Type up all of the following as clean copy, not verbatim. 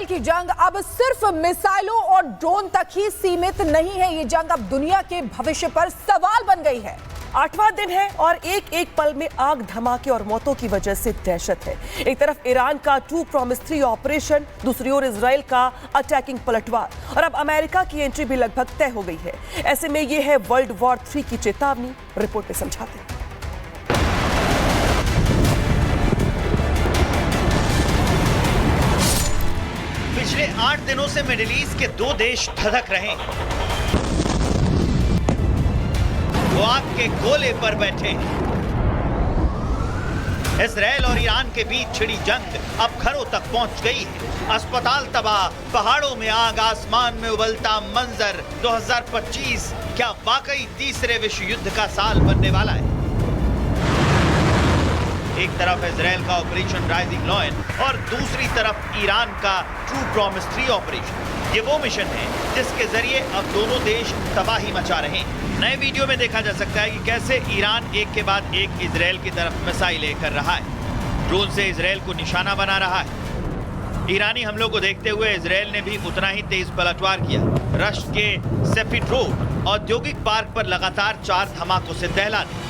की जंग अब सिर्फ मिसाइलों और ड्रोन तक ही सीमित नहीं है। ये जंग अब दुनिया के भविष्य पर सवाल बन गई है। 8वां दिन है और एक एक पल में आग, धमाके और मौतों की वजह से दहशत है। एक तरफ ईरान का 2 Promise 3 ऑपरेशन, दूसरी ओर इजराइल का अटैकिंग पलटवार और अब अमेरिका की एंट्री भी लगभग तय हो गई है। ऐसे में यह है वर्ल्ड वॉर 3 की चेतावनी। रिपोर्ट में समझाते हैं। पिछले 8 दिनों से मिडिल ईस्ट के 2 देश धधक रहे हैं। वो आग के गोले पर बैठे हैं। इजराइल और ईरान के बीच छिड़ी जंग अब घरों तक पहुंच गई है। अस्पताल तबाह, पहाड़ों में आग, आसमान में उबलता मंजर। 2025 क्या वाकई तीसरे विश्व युद्ध का साल बनने वाला है? एक तरफ इजराइल का ऑपरेशन राइजिंग लायन और दूसरी तरफ ईरान का 2 Promise 3 ऑपरेशन। ये वो मिशन है जिसके जरिए अब दोनों देश तबाही मचा रहे हैं। नए वीडियो में देखा जा सकता है कि कैसे ईरान एक के बाद एक इजराइल की तरफ मिसाइलें कर रहा है, ड्रोन से इजराइल को निशाना बना रहा है। ईरानी हमलों को देखते हुए इजराइल ने भी उतना ही तेज पलटवार किया। रश्क के सेफिड रोड औद्योगिक पार्क पर लगातार 4 धमाकों से दहला दी।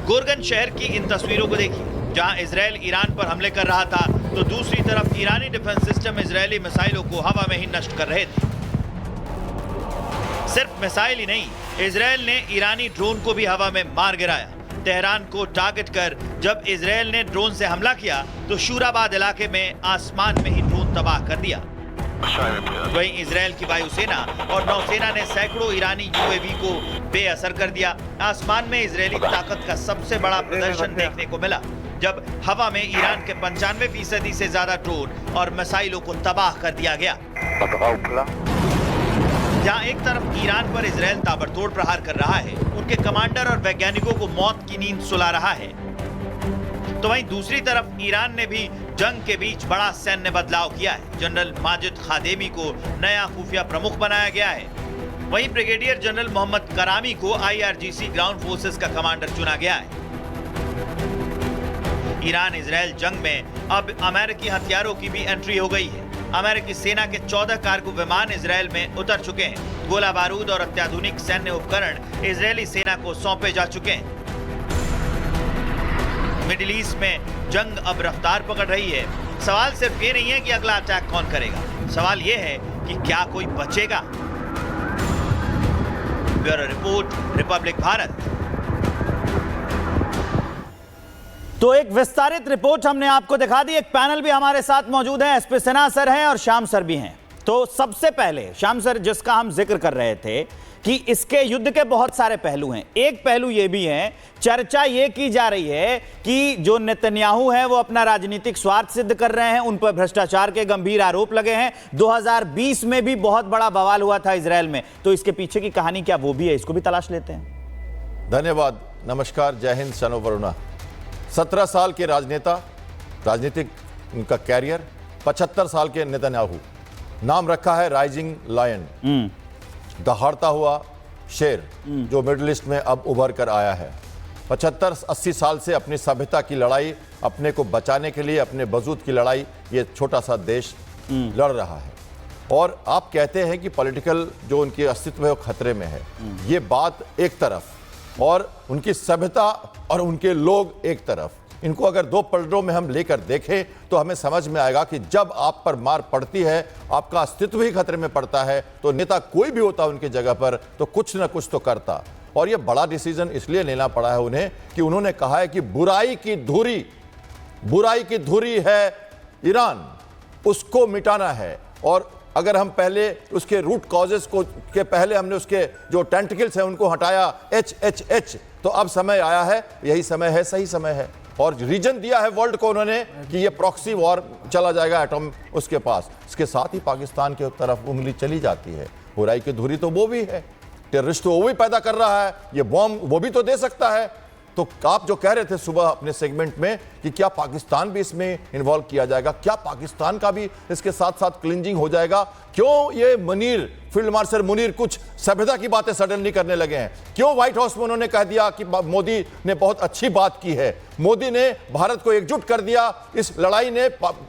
गोरगन शहर की इन तस्वीरों को देखिए, जहां इजराइल ईरान पर हमले कर रहा था तो दूसरी तरफ ईरानी डिफेंस सिस्टम इजरायली मिसाइलों को हवा में ही नष्ट कर रहे थे। सिर्फ मिसाइल ही नहीं, इजराइल ने ईरानी ड्रोन को भी हवा में मार गिराया। तेहरान को टारगेट कर जब इजराइल ने ड्रोन से हमला किया तो शूराबाद इलाके में आसमान में ही ड्रोन तबाह कर दिया। वहीं इजराइल की वायुसेना और नौसेना ने सैकड़ों ईरानी यूएवी को बेअसर कर दिया। आसमान में इजरायली ताकत का सबसे बड़ा प्रदर्शन देखने को मिला जब हवा में ईरान के 95% से ज्यादा ड्रोन और मिसाइलों को तबाह कर दिया गया। जहां एक तरफ ईरान पर इजराइल ताबड़तोड़ प्रहार कर रहा है, उनके कमांडर और वैज्ञानिकों को मौत की नींद सुला रहा है, तो वहीं दूसरी तरफ ईरान ने भी जंग के बीच बड़ा सैन्य बदलाव किया है। जनरल माजिद खादेमी को नया खुफिया प्रमुख बनाया गया है। वहीं ब्रिगेडियर जनरल मोहम्मद करामी को IRGC ग्राउंड फोर्सेस का कमांडर चुना गया है। ईरान इजराइल जंग में अब अमेरिकी हथियारों की भी एंट्री हो गई है। अमेरिकी सेना के 14 कार्गो विमान इजराइल में उतर चुके हैं। गोला बारूद और अत्याधुनिक सैन्य उपकरण इजरायली सेना को सौंपे जा चुके हैं। मिडिल ईस्ट में जंग अब रफ्तार पकड़ रही है। सवाल सिर्फ ये नहीं है कि अगला अटैक कौन करेगा, सवाल ये है कि क्या कोई बचेगा। Bureau report, Republic Bharat. तो एक विस्तारित रिपोर्ट हमने आपको दिखा दी। एक पैनल भी हमारे साथ मौजूद है, SP सिन्हा सर हैं और श्याम सर भी हैं। तो सबसे पहले श्याम सर, जिसका हम जिक्र कर रहे थे कि इसके युद्ध के बहुत सारे पहलू हैं, एक पहलू यह भी है, चर्चा यह की जा रही है कि जो नेतन्याहू हैं वो अपना राजनीतिक स्वार्थ सिद्ध कर रहे हैं, उन पर भ्रष्टाचार के गंभीर आरोप लगे हैं। 2020 में भी बहुत बड़ा बवाल हुआ था इजराइल में, तो इसके पीछे की कहानी क्या वो भी है, इसको भी तलाश लेते हैं। धन्यवाद, नमस्कार, जय हिंद, सनो वरुणा। 17 साल के राजनेता, राजनीतिक उनका कैरियर, 75 साल के नेतन्याहू, नाम रखा है राइजिंग लायन, दहाड़ता हुआ शेर जो मिडिल ईस्ट में अब उभर कर आया है। 75-80 साल से अपनी सभ्यता की लड़ाई, अपने को बचाने के लिए अपने वजूद की लड़ाई ये छोटा सा देश लड़ रहा है। और आप कहते हैं कि पॉलिटिकल जो उनकी अस्तित्व है वो खतरे में है, ये बात एक तरफ, और उनकी सभ्यता और उनके लोग एक तरफ। इनको अगर 2 पलटों में हम लेकर देखें तो हमें समझ में आएगा कि जब आप पर मार पड़ती है, आपका अस्तित्व ही खतरे में पड़ता है, तो नेता कोई भी होता उनकी जगह पर तो कुछ ना कुछ तो करता। और ये बड़ा डिसीजन इसलिए लेना पड़ा है उन्हें कि उन्होंने कहा है कि बुराई की धुरी है ईरान, उसको मिटाना है। और अगर हम पहले उसके रूट कॉजेस को के पहले हमने उसके जो टेंटिकल्स हैं उनको हटाया, HHH, तो अब समय आया है, यही समय है, सही समय है। और रीजन दिया है वर्ल्ड को उन्होंने कि ये प्रॉक्सी वॉर चला जाएगा एटम उसके पास। इसके साथ ही पाकिस्तान की तरफ उंगली चली जाती है। बुराई की धुरी तो वो भी है, टेररिस्ट तो वो भी पैदा कर रहा है, ये बॉम्ब वो भी तो दे सकता है। तो आप जो कह रहे थे सुबह अपने सेगमेंट में कि क्या पाकिस्तान भी इसमें इन्वॉल्व किया जाएगा, क्या पाकिस्तान का भी इसके साथ साथ क्लिंजिंग हो जाएगा, क्यों ये मुनीर, फील्ड मार्शल मुनीर कुछ सभ्यता की बातें सडनली करने लगे हैं, क्यों व्हाइट हाउस में उन्होंने कह दिया कि मोदी ने बहुत अच्छी बात की है, मोदी ने भारत को एकजुट कर दिया, इस लड़ाई ने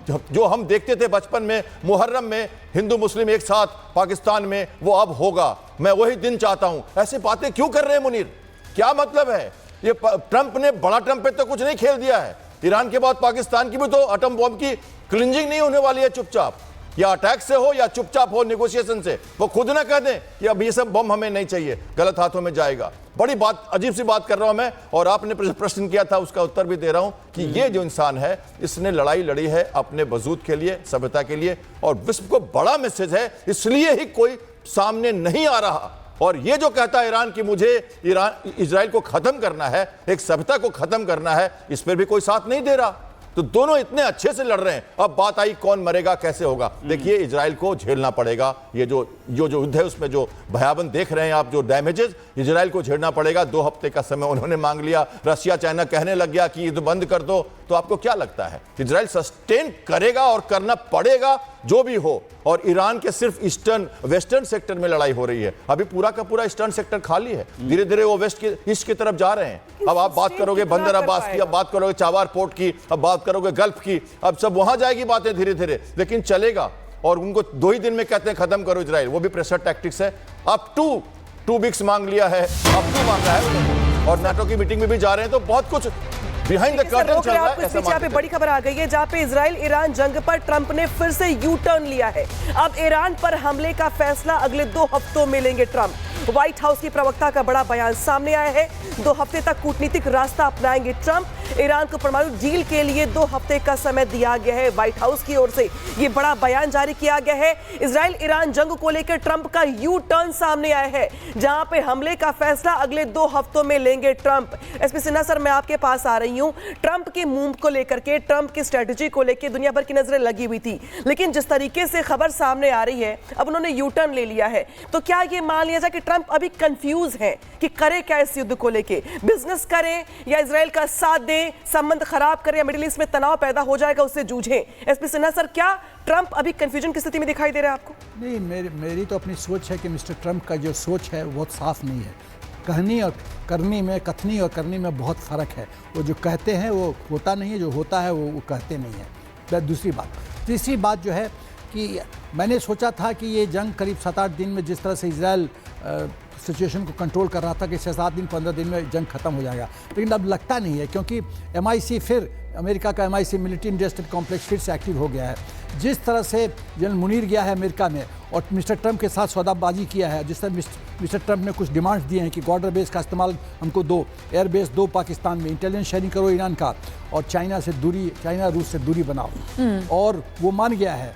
जो हम देखते थे बचपन में मुहर्रम में हिंदू मुस्लिम एक साथ पाकिस्तान में, वो अब होगा, मैं वही दिन चाहता हूं। ऐसी बातें क्यों कर रहे हैं मुनीर, क्या मतलब है? ये ट्रंप ने, बड़ा ट्रंप पे तो कुछ नहीं खेल दिया है, ईरान के बाद पाकिस्तान की भी तो एटम बॉम्ब की क्लिंजिंग नहीं होने वाली है चुपचाप, या अटैक से हो या चुपचाप हो नेगोशिएशन से, वो खुद ना कह दें कि अब ये सब बम हमें नहीं चाहिए, गलत हाथों में जाएगा। बड़ी बात, अजीब सी बात कर रहा हूं मैं, और आपने प्रश्न किया था उसका उत्तर भी दे रहा हूं कि ये जो इंसान है इसने लड़ाई लड़ी है अपने वजूद के लिए, सभ्यता के लिए, और विश्व को बड़ा मैसेज है, इसलिए ही कोई सामने नहीं आ रहा। और ये जो कहता है ईरान कि मुझे इजराइल को खत्म करना है, एक सभ्यता को खत्म करना है, इस पर भी कोई साथ नहीं दे रहा। तो दोनों इतने अच्छे से लड़ रहे हैं, अब बात आई कौन मरेगा कैसे होगा। देखिए इजराइल को झेलना पड़ेगा, ये जो युद्ध है उसमें जो भयावन देख रहे हैं आप, जो डैमेजेस इजराइल को झेलना पड़ेगा। 2 हफ्ते का समय उन्होंने मांग लिया, रशिया चाइना कहने लग गया कि युद्ध बंद कर दो, तो आपको क्या लगता है इजराइल सस्टेन करेगा? और करना पड़ेगा जो भी हो। और ईरान के सिर्फ ईस्टर्न वेस्टर्न सेक्टर में लड़ाई हो रही है, अभी पूरा का पूरा ईस्टर्न सेक्टर खाली है, धीरे धीरे वो वेस्ट के ईस्ट की तरफ जा रहे हैं। अब आप बात करोगे बंदर अब्बास की, अब बात करोगे चाबार पोर्ट की, अब बात करोगे गल्फ की, अब सब वहां जाएगी बातें धीरे धीरे, लेकिन चलेगा। और उनको 2 ही दिन में कहते हैं खत्म करो इजराइल, वो भी प्रेशर टैक्टिक्स है। अब 2 वीक्स मांग लिया है, अब 2 मांग रहा है, और नाटो की मीटिंग में भी जा रहे हैं, तो बहुत कुछ बिहाइंड द कर्टन चल रहा है। ऐसा पीछे बड़ी खबर आ गई है जहां पे इजराइल ईरान जंग पर ट्रंप ने फिर से यू टर्न लिया है। अब ईरान पर हमले का फैसला अगले 2 हफ्तों में लेंगे ट्रंप। व्हाइट हाउस की प्रवक्ता का बड़ा बयान सामने आया है, 2 हफ्ते तक कूटनीतिक रास्ता अपनाएंगे ट्रंप। ईरान को परमाणु डील के लिए 2 हफ्ते का समय दिया गया है व्हाइट हाउस की ओर से, ये बड़ा बयान जारी किया गया है। इजराइल ईरान जंग को लेकर ट्रंप का यू टर्न सामने आया है, जहां पे हमले का फैसला अगले 2 हफ्तों में लेंगे ट्रंप। एसपी सिन्हा सर, मैं आपके पास आ रही हूं। ट्रंप के मूव को लेकर के, ट्रंप की स्ट्रेटजी को लेकर दुनिया भर की नजरें लगी हुई थी, लेकिन जिस तरीके से खबर सामने आ रही है, अब उन्होंने यू टर्न ले लिया है, तो क्या ये मान लिया जाए कि ट्रंप अभी कंफ्यूज है कि करे क्या इस युद्ध को लेके? बिजनेस करें या इजराइल का साथ दें, संबंध खराब करें, या मिडिल ईस्ट में तनाव पैदा हो जाएगा उससे जूझें? एसपी सिन्हा सर, क्या ट्रंप अभी कंफ्यूजन की स्थिति में दिखाई दे रहा है आपको? नहीं, मेरी तो अपनी सोच है कि मिस्टर ट्रंप का जो सोच है वो साफ नहीं है। कहनी और करनी में, कथनी और करनी में बहुत फ़र्क है। वो जो कहते हैं वो होता नहीं है, जो होता है वो कहते नहीं है। दूसरी बात, तीसरी बात जो है कि मैंने सोचा था कि ये जंग करीब 7-8 दिन में, जिस तरह से इजराइल सिचुएशन को कंट्रोल कर रहा था, कि 6-7 दिन 15 दिन में जंग खत्म हो जाएगा, लेकिन अब लगता नहीं है, क्योंकि MIC फिर, अमेरिका का MIC मिलिट्री इंडस्ट्रियल कॉम्प्लेक्स फिर से एक्टिव हो गया है। जिस तरह से जनरल मुनीर गया है अमेरिका में और मिस्टर ट्रंप के साथ सौदाबाजी किया है, जिस तरह मिस्टर ट्रंप ने कुछ डिमांड्स दिए हैं कि बॉर्डर बेस का इस्तेमाल हमको दो, एयर बेस दो पाकिस्तान में, इंटेलिजेंस शेयरिंग करो ईरान का, और चाइना रूस से दूरी बनाओ, और वो मान गया है।